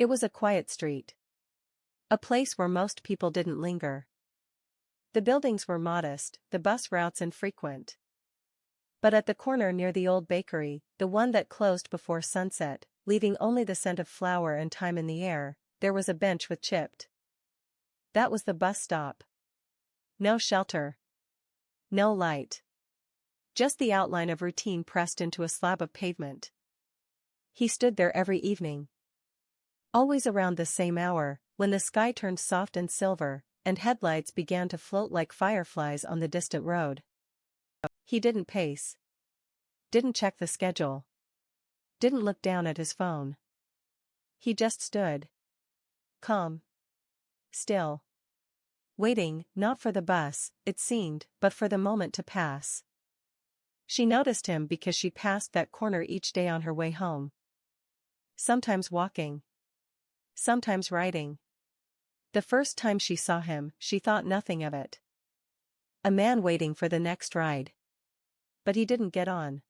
It was a quiet street. A place where most people didn't linger. The buildings were modest, the bus routes infrequent. But at the corner near the old bakery, the one that closed before sunset, leaving only the scent of flour and thyme in the air, there was a bench with chipped. That was the bus stop. No shelter. No light. Just the outline of routine pressed into a slab of pavement. He stood there every evening. Always around the same hour, when the sky turned soft and silver, and headlights began to float like fireflies on the distant road. He didn't pace. Didn't check the schedule. Didn't look down at his phone. He just stood. Calm. Still. Waiting, not for the bus, it seemed, but for the moment to pass. She noticed him because she passed that corner each day on her way home. Sometimes walking. Sometimes riding. The first time she saw him, she thought nothing of it. A man waiting for the next ride. But he didn't get on.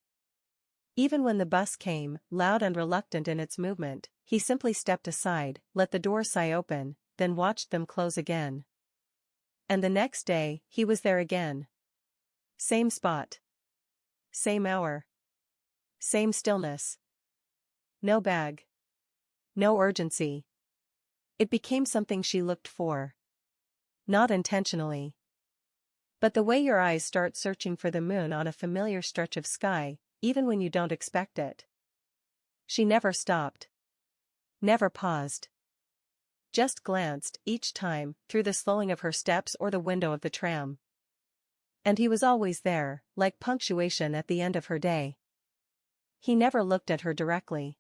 Even when the bus came, loud and reluctant in its movement, he simply stepped aside, let the door sigh open, then watched them close again. And the next day, he was there again. Same spot. Same hour. Same stillness. No bag. No urgency. It became something she looked for. Not intentionally. But the way your eyes start searching for the moon on a familiar stretch of sky, even when you don't expect it. She never stopped. Never paused. Just glanced, each time, through the slowing of her steps or the window of the tram. And he was always there, like punctuation at the end of her day. He never looked at her directly.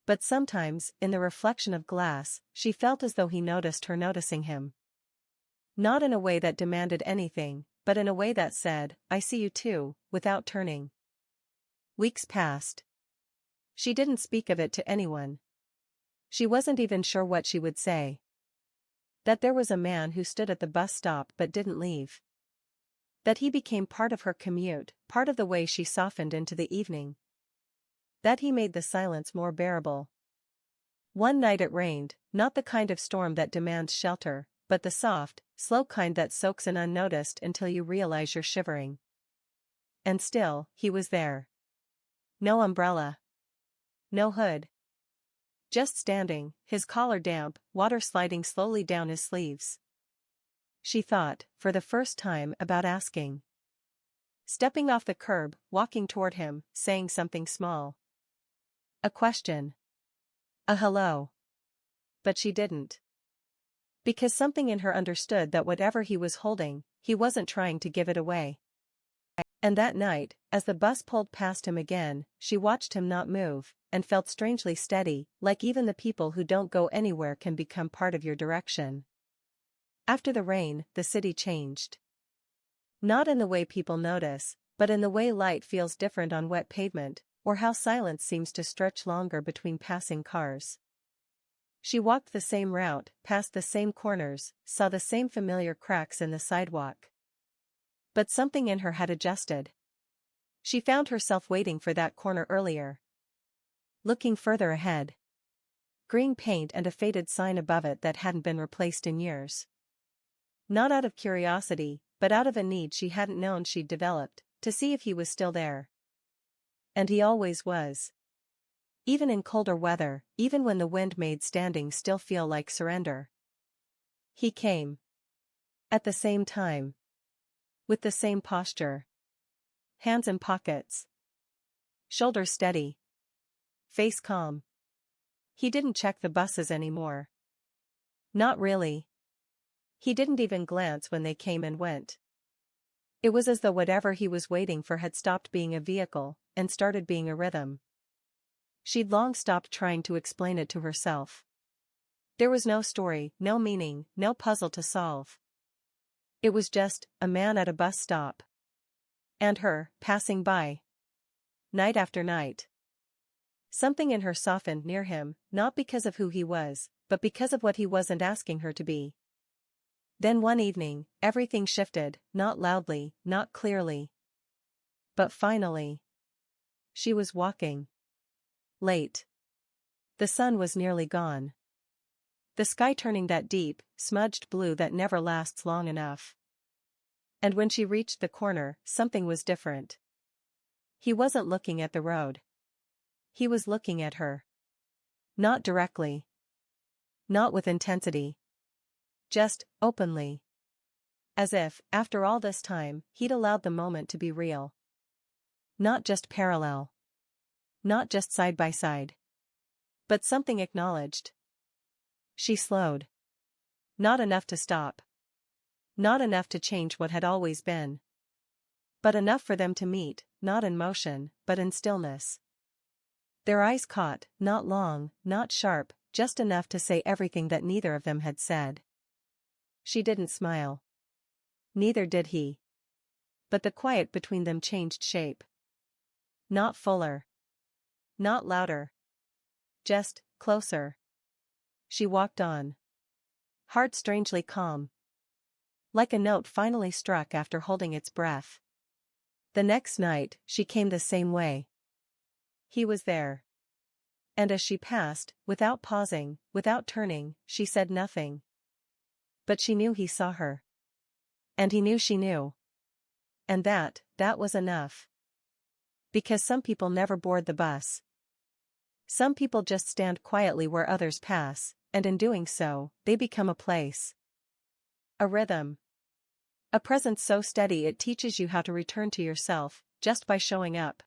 But sometimes, in the reflection of glass, she felt as though he noticed her noticing him. Not in a way that demanded anything, but in a way that said, "I see you too," without turning. Weeks passed. She didn't speak of it to anyone. She wasn't even sure what she would say. That there was a man who stood at the bus stop but didn't leave. That he became part of her commute, part of the way she softened into the evening. That he made the silence more bearable. One night it rained, not the kind of storm that demands shelter, but the soft, slow kind that soaks in unnoticed until you realize you're shivering. And still, he was there. No umbrella. No hood. Just standing, his collar damp, water sliding slowly down his sleeves. She thought, for the first time, about asking. Stepping off the curb, walking toward him, saying something small. A question. A hello. But she didn't. Because something in her understood that whatever he was holding, he wasn't trying to give it away. And that night, as the bus pulled past him again, she watched him not move, and felt strangely steady, like even the people who don't go anywhere can become part of your direction. After the rain, the city changed. Not in the way people notice, but in the way light feels different on wet pavement, or how silence seems to stretch longer between passing cars. She walked the same route, passed the same corners, saw the same familiar cracks in the sidewalk. But something in her had adjusted. She found herself waiting for that corner earlier. Looking further ahead. Green paint and a faded sign above it that hadn't been replaced in years. Not out of curiosity, but out of a need she hadn't known she'd developed, to see if he was still there. And he always was. Even in colder weather, even when the wind made standing still feel like surrender. He came. At the same time. With the same posture. Hands in pockets. Shoulders steady. Face calm. He didn't check the buses anymore. Not really. He didn't even glance when they came and went. It was as though whatever he was waiting for had stopped being a vehicle, and started being a rhythm. She'd long stopped trying to explain it to herself. There was no story, no meaning, no puzzle to solve. It was just, a man at a bus stop. And her, passing by. Night after night. Something in her softened near him, not because of who he was, but because of what he wasn't asking her to be. Then one evening, everything shifted, not loudly, not clearly. But finally. She was walking. Late. The sun was nearly gone. The sky turning that deep, smudged blue that never lasts long enough. And when she reached the corner, something was different. He wasn't looking at the road. He was looking at her. Not directly. Not with intensity. Just, openly. As if, after all this time, he'd allowed the moment to be real. Not just parallel. Not just side by side. But something acknowledged. She slowed. Not enough to stop. Not enough to change what had always been. But enough for them to meet, not in motion, but in stillness. Their eyes caught, not long, not sharp, just enough to say everything that neither of them had said. She didn't smile. Neither did he. But the quiet between them changed shape. Not fuller. Not louder. Just, closer. She walked on. Heart strangely calm. Like a note finally struck after holding its breath. The next night, she came the same way. He was there. And as she passed, without pausing, without turning, she said nothing. But she knew he saw her. And he knew she knew. And that was enough. Because some people never board the bus. Some people just stand quietly where others pass, and in doing so, they become a place. A rhythm. A presence so steady it teaches you how to return to yourself, just by showing up.